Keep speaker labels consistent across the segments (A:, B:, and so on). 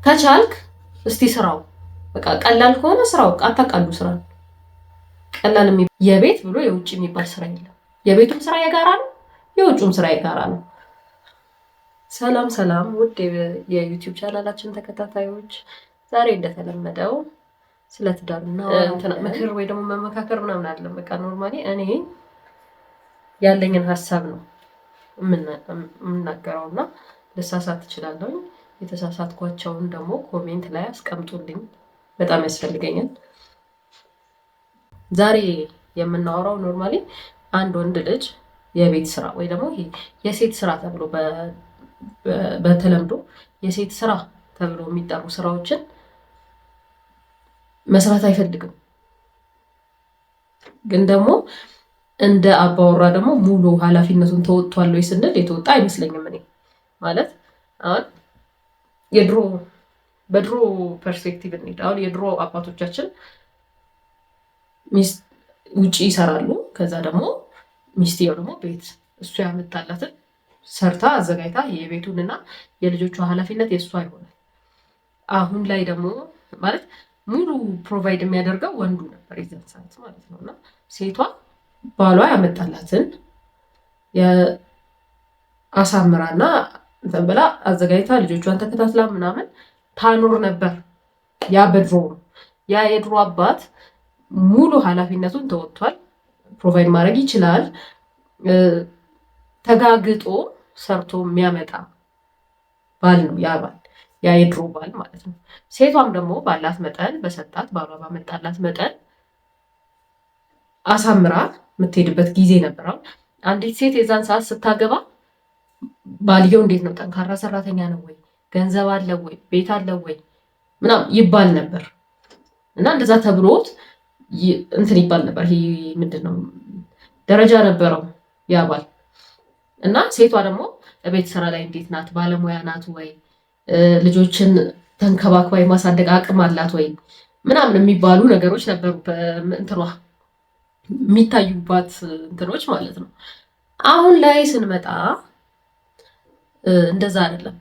A: ከቻልክ እስቲ ስራው በቃ ቀላል ከሆነ ስራው አታቃሉ ስራ ቀላል የቤት ብሎ የውጭ የሚባል ስራ የለም። የቤቱም ስራ የጋራ ነው፣ የውጭም ስራ የጋራ ነው። ሰላም ሰላም ውድ የዩቲዩብ ቻናላችን ተከታታዮች፣ ዛሬ እንደተለመደው ስለ ትዳርና ምክር ወይ ደግሞ መመካከር ምናምን አይደለም። በቃ ኖርማሊ እኔ ያለኝን ሀሳብ ነው የምናገረውና ልሳሳት እችላለሁ። የተሳሳትኳቸውን ደግሞ ኮሜንት ላይ አስቀምጡልኝ፣ በጣም ያስፈልገኛል። ዛሬ የምናወራው ኖርማሊ አንድ ወንድ ልጅ የቤት ስራ ወይ ደግሞ የሴት ስራ ተብሎ በተለምዶ የሴት ስራ ተብሎ የሚጠሩ ስራዎችን መስራት አይፈልግም። ግን ደግሞ እንደ አባወራ ደግሞ ሙሉ ኃላፊነቱን ተወጥቷል ወይ ስንል የተወጣ አይመስለኝም። እኔ ማለት አሁን በድሮ ፐርስፔክቲቭ እንሂድ። አሁን የድሮ አባቶቻችን ውጪ ይሰራሉ። ከዛ ደግሞ ሚስትየው ደግሞ ቤት እሱ ያመጣላትን ሰርታ አዘጋጅታ የቤቱንና የልጆቿ ኃላፊነት የእሷ ይሆናል። አሁን ላይ ደግሞ ማለት ሙሉ ፕሮቫይድ የሚያደርገው ወንዱ ነበር የዛን ሰዓት ማለት ነው። እና ሴቷ ባሏ ያመጣላትን አሳምራና እንትን ብላ አዘጋጅታ ልጆቿን ተከታትላ ምናምን ታኖር ነበር። ያ የድሮ አባት ሙሉ ኃላፊነቱን ተወጥቷል። ፕሮቫይድ ማድረግ ይችላል። ተጋግጦ ሰርቶ የሚያመጣ ባል ነው ያ የድሮ ባል ማለት ነው። ሴቷም ደግሞ ባላት መጠን በሰጣት ባሏ ባመጣላት መጠን አሳምራ የምትሄድበት ጊዜ ነበር። አንዲት ሴት የዛን ሰዓት ስታገባ ባልየው እንዴት ነው፣ ጠንካራ ሰራተኛ ነው ወይ፣ ገንዘብ አለው ወይ፣ ቤት አለው ወይ ምናምን ይባል ነበር። እና እንደዛ ተብሎት እንትን ይባል ነበር። ይሄ ምንድነው ደረጃ ነበረው ያ ባል። እና ሴቷ ደግሞ ቤት ስራ ላይ እንዴት ናት፣ ባለሙያ ናት ወይ፣ ልጆችን ተንከባክባ የማሳደግ አቅም አላት ወይ ምናምን የሚባሉ ነገሮች ነበሩ እንትኗ የሚታዩባት እንትኖች ማለት ነው። አሁን ላይ ስንመጣ እንደዛ አይደለም።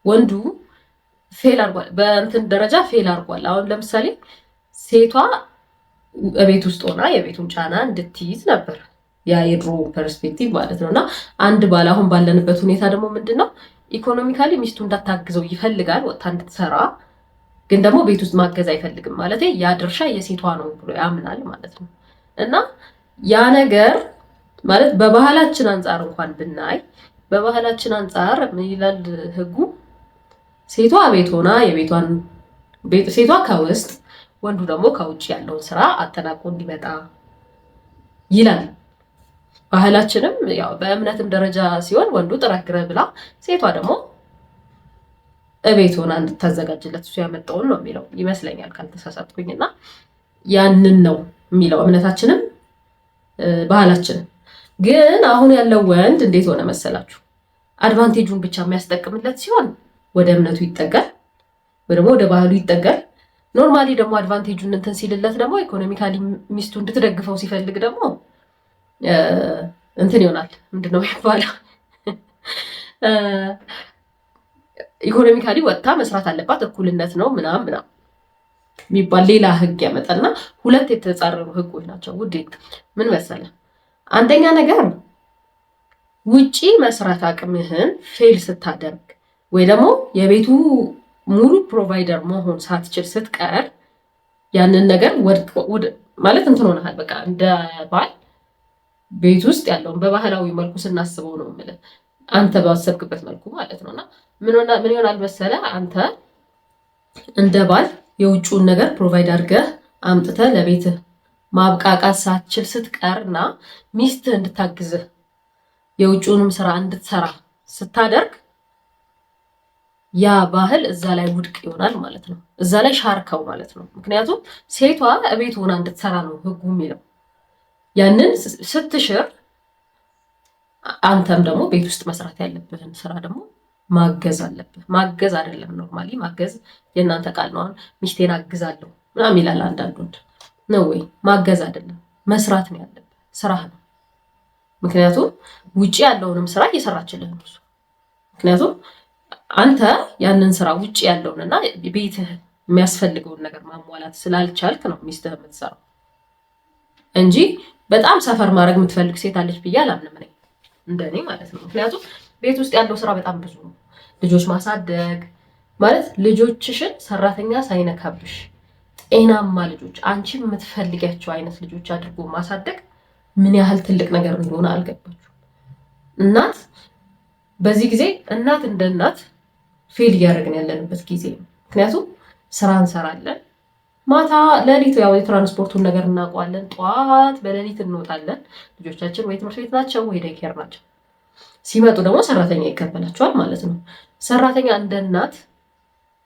A: ወንዱ ፌል አድርጓል፣ በእንትን ደረጃ ፌል አድርጓል። አሁን ለምሳሌ ሴቷ ቤት ውስጥ ሆና የቤቱን ጫና እንድትይዝ ነበር ያ የድሮ ፐርስፔክቲቭ ማለት ነው። እና አንድ ባል አሁን ባለንበት ሁኔታ ደግሞ ምንድን ነው ኢኮኖሚካሊ ሚስቱ እንዳታግዘው ይፈልጋል፣ ወጥታ እንድትሰራ። ግን ደግሞ ቤት ውስጥ ማገዝ አይፈልግም ማለት ያ ድርሻ የሴቷ ነው ብሎ ያምናል ማለት ነው። እና ያ ነገር ማለት በባህላችን አንጻር እንኳን ብናይ በባህላችን አንጻር ምን ይላል ህጉ? ሴቷ ቤት ሆና ሴቷ ከውስጥ ወንዱ ደግሞ ከውጭ ያለውን ስራ አጠናቆ እንዲመጣ ይላል ባህላችንም። ያው በእምነትም ደረጃ ሲሆን ወንዱ ጥረግረ ብላ ሴቷ ደግሞ እቤት ሆና እንድታዘጋጅለት እሱ ያመጣውን ነው የሚለው ይመስለኛል ካልተሳሳትኩኝና ያንን ነው የሚለው እምነታችንም ባህላችንም። ግን አሁን ያለው ወንድ እንዴት ሆነ መሰላችሁ? አድቫንቴጁን ብቻ የሚያስጠቅምለት ሲሆን ወደ እምነቱ ይጠጋል ወይ ደግሞ ወደ ባህሉ ይጠጋል። ኖርማሊ ደግሞ አድቫንቴጁን እንትን ሲልለት ደግሞ ኢኮኖሚካሊ ሚስቱ እንድትደግፈው ሲፈልግ ደግሞ እንትን ይሆናል። ምንድነው ይባላል? ኢኮኖሚካሊ ወጥታ መስራት አለባት፣ እኩልነት ነው ምናምን የሚባል ሌላ ህግ ያመጣልና ሁለት የተጻረሩ ህጎች ናቸው። ውዴ ምን መሰለ፣ አንደኛ ነገር ውጪ መስራት አቅምህን ፌል ስታደርግ ወይ ደግሞ የቤቱ ሙሉ ፕሮቫይደር መሆን ሳትችል ስትቀር ያንን ነገር ማለት እንትን ሆነሃል። በቃ እንደ ባል ቤት ውስጥ ያለውን በባህላዊ መልኩ ስናስበው ነው የምልህ፣ አንተ ባሰብክበት መልኩ ማለት ነውና ምን ይሆናል መሰለ፣ አንተ እንደ ባል የውጭውን ነገር ፕሮቫይድ አድርገህ አምጥተህ ለቤትህ ማብቃቃት ሳትችል ስትቀርና ሚስትህ እንድታግዝህ የውጭውንም ስራ እንድትሰራ ስታደርግ ያ ባህል እዛ ላይ ውድቅ ይሆናል ማለት ነው። እዛ ላይ ሻርከው ማለት ነው። ምክንያቱም ሴቷ እቤት ሆና እንድትሰራ ነው ህጉ የሚለው። ያንን ስትሽር አንተም ደግሞ ቤት ውስጥ መስራት ያለብህን ስራ ደግሞ ማገዝ አለብህ። ማገዝ አይደለም ኖርማሊ ማገዝ የእናንተ ቃል ነው። አሁን ሚስቴን አግዛለሁ ምናምን ይላል አንዳንድ ወንድ ነው ወይ? ማገዝ አይደለም መስራት ነው ያለብህ፣ ስራህ ነው። ምክንያቱም ውጪ ያለውንም ስራ እየሰራችልህ ነው እሱ። ምክንያቱም አንተ ያንን ስራ ውጭ ያለውንና ቤትህ የሚያስፈልገውን ነገር ማሟላት ስላልቻልክ ነው ሚስትህ የምትሰራው እንጂ በጣም ሰፈር ማድረግ የምትፈልግ ሴት አለች ብዬ አላምንም እኔ እንደኔ ማለት ነው። ምክንያቱም ቤት ውስጥ ያለው ስራ በጣም ብዙ ነው። ልጆች ማሳደግ ማለት ልጆችሽን ሰራተኛ ሳይነካብሽ ጤናማ ልጆች አንቺ የምትፈልጊያቸው አይነት ልጆች አድርጎ ማሳደግ ምን ያህል ትልቅ ነገር እንደሆነ አልገባችሁም? እናት በዚህ ጊዜ እናት እንደ እናት ፌል እያደረግን ያለንበት ጊዜ ነው። ምክንያቱም ስራ እንሰራለን፣ ማታ ሌሊት ያው የትራንስፖርቱን ነገር እናውቀዋለን። ጠዋት በሌሊት እንወጣለን። ልጆቻችን ወይ ትምህርት ቤት ናቸው ወይ ዴይኬር ናቸው። ሲመጡ ደግሞ ሰራተኛ ይቀበላቸዋል ማለት ነው። ሰራተኛ እንደ እናት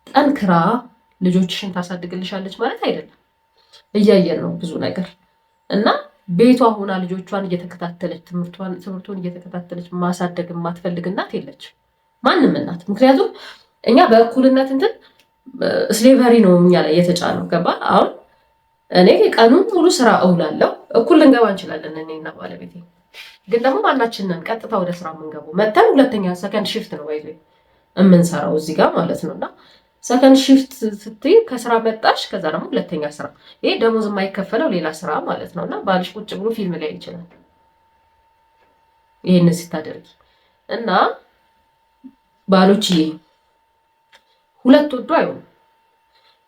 A: ጠንክራ ልጆችሽን ታሳድግልሻለች ማለት አይደለም። እያየን ነው ብዙ ነገር እና ቤቷ ሆና ልጆቿን እየተከታተለች ትምህርቱን እየተከታተለች ማሳደግ የማትፈልግ እናት የለች፣ ማንም እናት። ምክንያቱም እኛ በእኩልነት እንትን ስሌቨሪ ነው እኛ ላይ የተጫነው። ገባ? አሁን እኔ ቀኑን ሙሉ ስራ እውላለሁ፣ እኩል ልንገባ እንችላለን እኔና ባለቤቴ። ግን ደግሞ ማናችንን ቀጥታ ወደ ስራ የምንገባው መተን ሁለተኛ ሰከንድ ሽፍት ነው ወይ የምንሰራው እዚህ ጋር ማለት ነው። እና ሰከንድ ሽፍት ስትይ ከስራ መጣሽ፣ ከዛ ደግሞ ሁለተኛ ስራ። ይሄ ደሞዝ የማይከፈለው ሌላ ስራ ማለት ነው። እና ባልሽ ቁጭ ብሎ ፊልም ላይ ይችላል ይህን ስታደርጊ። እና ባሎችዬ ሁለት ወዶ አይሆንም።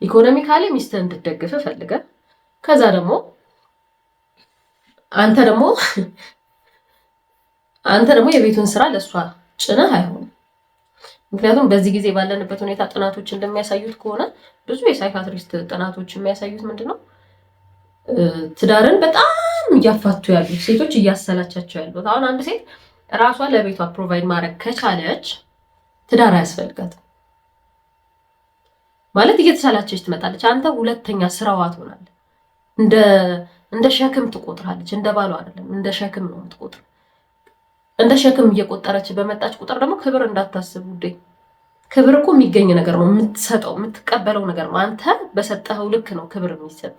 A: ኢኮኖሚካሊ ሚስትህ እንድትደግፍ ፈልገ ከዛ ደግሞ አንተ ደግሞ የቤቱን ስራ ለእሷ ጭነህ አይሆንም። ምክንያቱም በዚህ ጊዜ ባለንበት ሁኔታ ጥናቶች እንደሚያሳዩት ከሆነ ብዙ የሳይካትሪስት ጥናቶች የሚያሳዩት ምንድነው ትዳርን በጣም እያፋቱ ያሉት ሴቶች እያሰላቻቸው ያሉት። አሁን አንድ ሴት ራሷ ለቤቷ ፕሮቫይድ ማድረግ ከቻለች ትዳር አያስፈልጋትም ማለት እየተሰላቸች ትመጣለች። አንተ ሁለተኛ ስራዋ ትሆናለህ። እንደ ሸክም ትቆጥራለች። እንደ ባሏ አይደለም፣ እንደ ሸክም ነው የምትቆጥር። እንደ ሸክም እየቆጠረች በመጣች ቁጥር ደግሞ ክብር እንዳታስብ ውዴ። ክብር እኮ የሚገኝ ነገር ነው፣ የምትሰጠው የምትቀበለው ነገር ነው። አንተ በሰጠኸው ልክ ነው ክብር የሚሰጥ።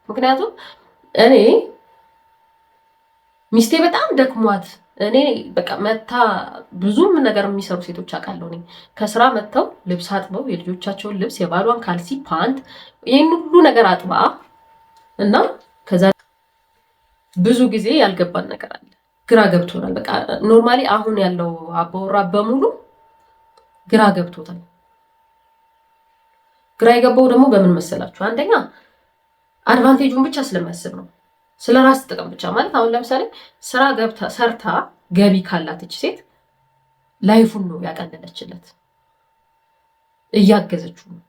A: ምክንያቱም እኔ ሚስቴ በጣም ደክሟት እኔ በቃ መታ ብዙም ነገር የሚሰሩ ሴቶች አውቃለሁ። እኔ ከስራ መጥተው ልብስ አጥበው የልጆቻቸውን ልብስ የባሏን ካልሲ፣ ፓንት ይህን ሁሉ ነገር አጥባ እና ከዛ ብዙ ጊዜ ያልገባን ነገር አለ። ግራ ገብቶናል። በቃ ኖርማሊ አሁን ያለው አባወራ በሙሉ ግራ ገብቶታል። ግራ የገባው ደግሞ በምን መሰላችሁ? አንደኛ አድቫንቴጁን ብቻ ስለሚያስብ ነው። ስለ ራስ ጥቅም ብቻ ማለት አሁን ለምሳሌ ስራ ገብታ ሰርታ ገቢ ካላትች ሴት ላይፉን ነው ያቀለለችለት፣ እያገዘችው ነው።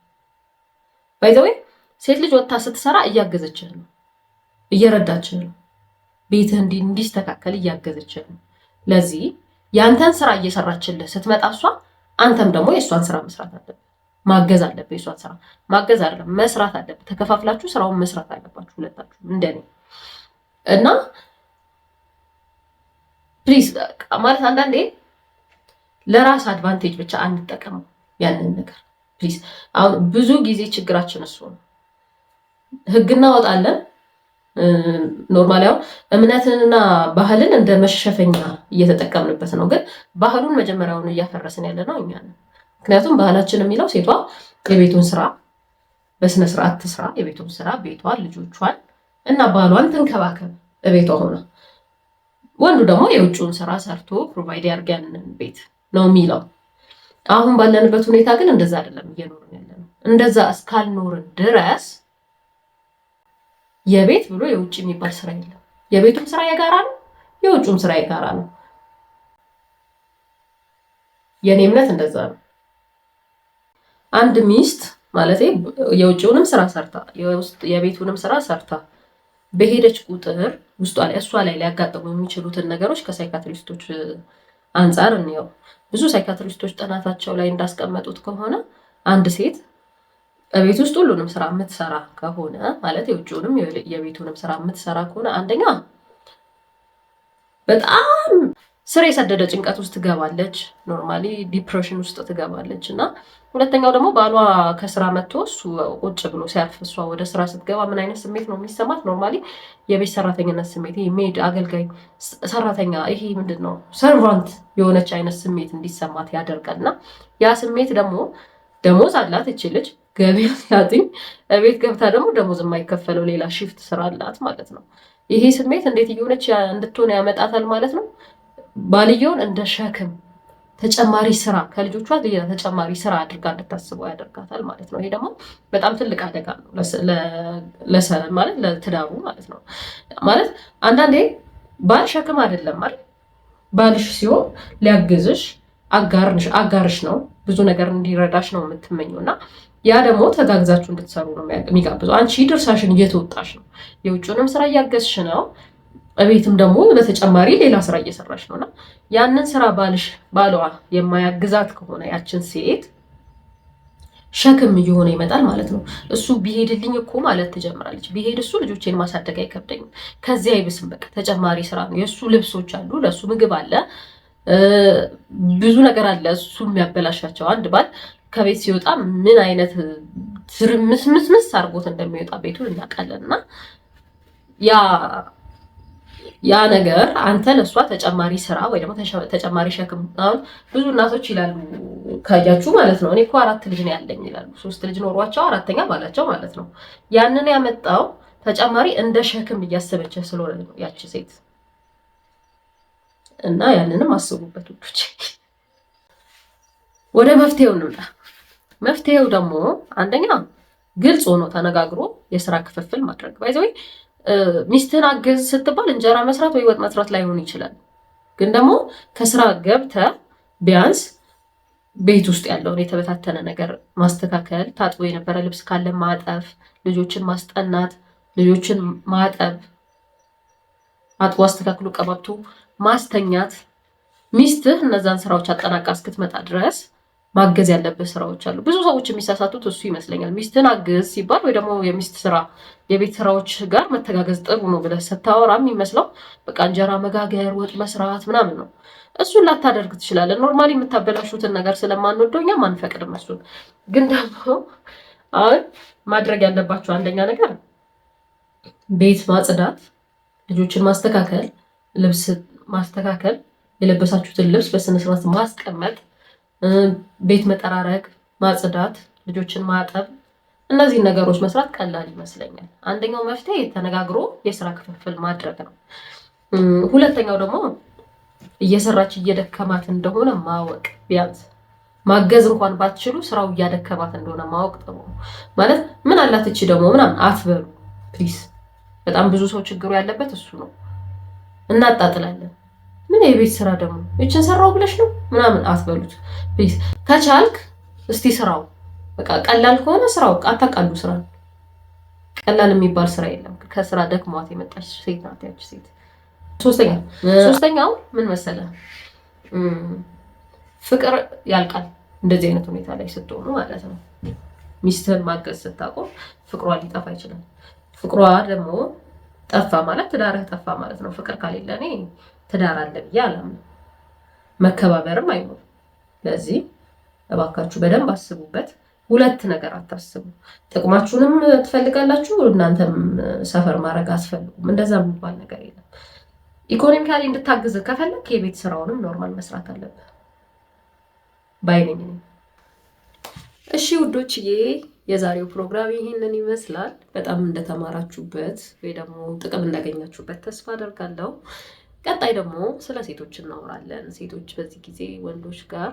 A: ባይዘዌ ሴት ልጅ ወጥታ ስትሰራ እያገዘችህ ነው፣ እየረዳችህ ነው፣ ቤትህ እንዲስተካከል እያገዘችህ ነው። ለዚህ ያንተን ስራ እየሰራችልህ ስትመጣ እሷ አንተም ደግሞ የእሷን ስራ መስራት አለብህ፣ ማገዝ አለብህ። የእሷን ስራ ማገዝ አይደለም መስራት አለብህ። ተከፋፍላችሁ ስራውን መስራት አለባችሁ ሁለታችሁ እንደኔ እና ፕሊዝ ማለት አንዳንዴ ለራስ አድቫንቴጅ ብቻ አንጠቀመው ያንን ነገር ፕሊዝ። አሁን ብዙ ጊዜ ችግራችን እሱ ነው። ህግ እናወጣለን ኖርማሊ አሁን እምነትንና ባህልን እንደ መሸፈኛ እየተጠቀምንበት ነው። ግን ባህሉን መጀመሪያውን እያፈረስን ያለ ነው እኛ ነን። ምክንያቱም ባህላችን የሚለው ሴቷ የቤቱን ስራ በስነ ስርዓት ትስራ፣ የቤቱን ስራ ቤቷን፣ ልጆቿን እና ባሏን ትንከባከብ እቤቷ ሆና፣ ወንዱ ደግሞ የውጭውን ስራ ሰርቶ ፕሮቫይድ ያርገን ቤት ነው የሚለው። አሁን ባለንበት ሁኔታ ግን እንደዛ አይደለም እየኖርን ያለ ነው። እንደዛ እስካልኖርን ድረስ የቤት ብሎ የውጭ የሚባል ስራ የለም። የቤቱም ስራ የጋራ ነው፣ የውጭም ስራ የጋራ ነው። የኔ እምነት እንደዛ ነው። አንድ ሚስት ማለት የውጭውንም ስራ ሰርታ የቤቱንም ስራ ሰርታ በሄደች ቁጥር ውስጧ ላይ እሷ ላይ ሊያጋጥሙ የሚችሉትን ነገሮች ከሳይካትሪስቶች አንጻር እንየው። ብዙ ሳይካትሪስቶች ጥናታቸው ላይ እንዳስቀመጡት ከሆነ አንድ ሴት በቤት ውስጥ ሁሉንም ስራ የምትሰራ ከሆነ ማለት የውጭውንም የቤቱንም ስራ የምትሰራ ከሆነ አንደኛ በጣም ስር የሰደደ ጭንቀት ውስጥ ትገባለች። ኖርማሊ ዲፕሬሽን ውስጥ ትገባለች። እና ሁለተኛው ደግሞ ባሏ ከስራ መጥቶ እሱ ቁጭ ብሎ ሲያርፍ እሷ ወደ ስራ ስትገባ ምን አይነት ስሜት ነው የሚሰማት? ኖርማሊ የቤት ሰራተኝነት ስሜት፣ ይሄ ሜድ አገልጋይ ሰራተኛ፣ ይሄ ምንድን ነው ሰርቫንት የሆነች አይነት ስሜት እንዲሰማት ያደርጋል። እና ያ ስሜት ደግሞ ደሞዝ አላት እቺ ልጅ ገቢ አላትኝ። ቤት ገብታ ደግሞ ደሞዝ የማይከፈለው ሌላ ሺፍት ስራ አላት ማለት ነው። ይሄ ስሜት እንዴት እየሆነች እንድትሆን ያመጣታል ማለት ነው። ባልየውን እንደ ሸክም ተጨማሪ ስራ ከልጆቿ ሌላ ተጨማሪ ስራ አድርጋ እንድታስበው ያደርጋታል ማለት ነው። ይሄ ደግሞ በጣም ትልቅ አደጋ ነው ማለት ለትዳሩ ማለት ነው። ማለት አንዳንዴ ባል ሸክም አይደለም ማለት ባልሽ ሲሆን ሊያግዝሽ አጋርሽ ነው፣ ብዙ ነገር እንዲረዳሽ ነው የምትመኘው እና ያ ደግሞ ተጋግዛችሁ እንድትሰሩ ነው የሚጋብዘው። አንቺ ድርሻሽን እየተወጣሽ ነው፣ የውጭውንም ስራ እያገዝሽ ነው፣ እቤትም ደግሞ በተጨማሪ ሌላ ስራ እየሰራሽ ነው እና ያንን ስራ ባሏ የማያግዛት ከሆነ ያችን ሴት ሸክም እየሆነ ይመጣል ማለት ነው። እሱ ቢሄድልኝ እኮ ማለት ትጀምራለች። ቢሄድ እሱ ልጆቼን ማሳደግ አይከብደኝም፣ ከዚህ አይብስም፣ በቃ ተጨማሪ ስራ ነው። የእሱ ልብሶች አሉ፣ ለእሱ ምግብ አለ፣ ብዙ ነገር አለ እሱ የሚያበላሻቸው። አንድ ባል ከቤት ሲወጣ ምን አይነት ትርምስምስምስ አድርጎት እንደሚወጣ ቤቱን እናውቃለን። እና ያ ነገር አንተ ለእሷ ተጨማሪ ስራ ወይ ደግሞ ተጨማሪ ሸክም። አሁን ብዙ እናቶች ይላሉ ካያችሁ ማለት ነው፣ እኔ እኮ 4 ልጅ ነው ያለኝ ይላሉ። 3 ልጅ ኖሯቸው 4ኛ ባላቸው ማለት ነው። ያንን ያመጣው ተጨማሪ እንደ ሸክም እያሰበች ስለሆነ ነው ያቺ ሴት። እና ያንንም አስቡበት ውዶች። ወደ መፍትሄው እንምጣ። መፍትሄው ደግሞ አንደኛ ግልጽ ሆኖ ተነጋግሮ የስራ ክፍፍል ማድረግ። ባይዘው ሚስትህን አግዝ ስትባል እንጀራ መስራት ወይ ወጥ መስራት ላይሆን ይችላል። ግን ደግሞ ከስራ ገብተህ ቢያንስ ቤት ውስጥ ያለውን የተበታተነ ነገር ማስተካከል፣ ታጥቦ የነበረ ልብስ ካለ ማጠፍ፣ ልጆችን ማስጠናት፣ ልጆችን ማጠብ፣ አጥቦ አስተካክሎ ቀባብቶ ማስተኛት። ሚስትህ እነዛን ስራዎች አጠናቃ እስክትመጣ ድረስ ማገዝ ያለበት ስራዎች አሉ። ብዙ ሰዎች የሚሳሳቱት እሱ ይመስለኛል። ሚስትን አግዝ ሲባል ወይ ደግሞ የሚስት ስራ የቤት ስራዎች ጋር መተጋገዝ ጥሩ ነው ብለህ ስታወራ የሚመስለው በቃ እንጀራ መጋገር፣ ወጥ መስራት ምናምን ነው። እሱን ላታደርግ ትችላለህ። ኖርማሊ የምታበላሹትን ነገር ስለማንወደው እኛም አንፈቅድም እሱን። ግን ደግሞ አሁን ማድረግ ያለባቸው አንደኛ ነገር ቤት ማጽዳት፣ ልጆችን ማስተካከል፣ ልብስ ማስተካከል፣ የለበሳችሁትን ልብስ በስነስርዓት ማስቀመጥ፣ ቤት መጠራረግ፣ ማጽዳት፣ ልጆችን ማጠብ፣ እነዚህን ነገሮች መስራት ቀላል ይመስለኛል። አንደኛው መፍትሄ ተነጋግሮ የስራ ክፍፍል ማድረግ ነው። ሁለተኛው ደግሞ እየሰራች እየደከማት እንደሆነ ማወቅ። ቢያንስ ማገዝ እንኳን ባትችሉ ስራው እያደከማት እንደሆነ ማወቅ ጥሩ ነው። ማለት ምን አላት እቺ ደግሞ ምናምን አትበሉ ፕሊስ። በጣም ብዙ ሰው ችግሩ ያለበት እሱ ነው። እናጣጥላለን። ምን የቤት ስራ ደግሞ እችን ሰራው ብለሽ ነው ምናምን አትበሉት ፕሊዝ። ከቻልክ እስቲ ስራው በቃ ቀላል ከሆነ ስራው አታቃሉ። ስራ ቀላል የሚባል ስራ የለም። ከስራ ደክሟት የመጣች ሴት ናት ያቺ ሴት። ሶስተኛው ምን መሰለ፣ ፍቅር ያልቃል እንደዚህ አይነት ሁኔታ ላይ ስትሆኑ ማለት ነው። ሚስትህን ማገዝ ስታቆም ፍቅሯ ሊጠፋ ይችላል። ፍቅሯ ደግሞ ጠፋ ማለት ትዳርህ ጠፋ ማለት ነው። ፍቅር ካሌለ እኔ ትዳር አለ ብዬ አላምንም። መከባበርም አይኖርም። ለዚህ እባካችሁ በደንብ አስቡበት። ሁለት ነገር አታስቡ። ጥቅማችሁንም ትፈልጋላችሁ፣ እናንተም ሰፈር ማድረግ አትፈልጉም። እንደዛ የሚባል ነገር የለም። ኢኮኖሚካሊ እንድታግዝ ከፈለክ የቤት ስራውንም ኖርማል መስራት አለብህ ባይነኝ። እሺ ውዶችዬ፣ የዛሬው ፕሮግራም ይህንን ይመስላል። በጣም እንደተማራችሁበት ወይ ደግሞ ጥቅም እንዳገኛችሁበት ተስፋ አደርጋለሁ። ቀጣይ ደግሞ ስለ ሴቶች እናወራለን። ሴቶች በዚህ ጊዜ ወንዶች ጋር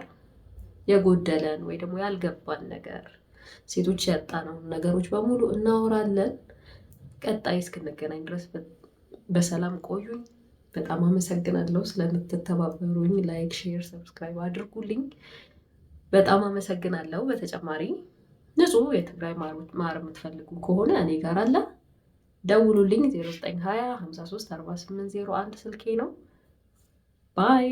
A: የጎደለን ወይ ደግሞ ያልገባን ነገር፣ ሴቶች ያጣነውን ነገሮች በሙሉ እናወራለን። ቀጣይ እስክንገናኝ ድረስ በሰላም ቆዩኝ። በጣም አመሰግናለሁ ስለምትተባበሩኝ። ላይክ፣ ሼር፣ ሰብስክራይብ አድርጉልኝ። በጣም አመሰግናለሁ። በተጨማሪ ንጹህ የትግራይ ማር የምትፈልጉ ከሆነ እኔ ጋር አለ፣ ደውሉልኝ። 0920 53 48 01 ስልኬ ነው። ባይ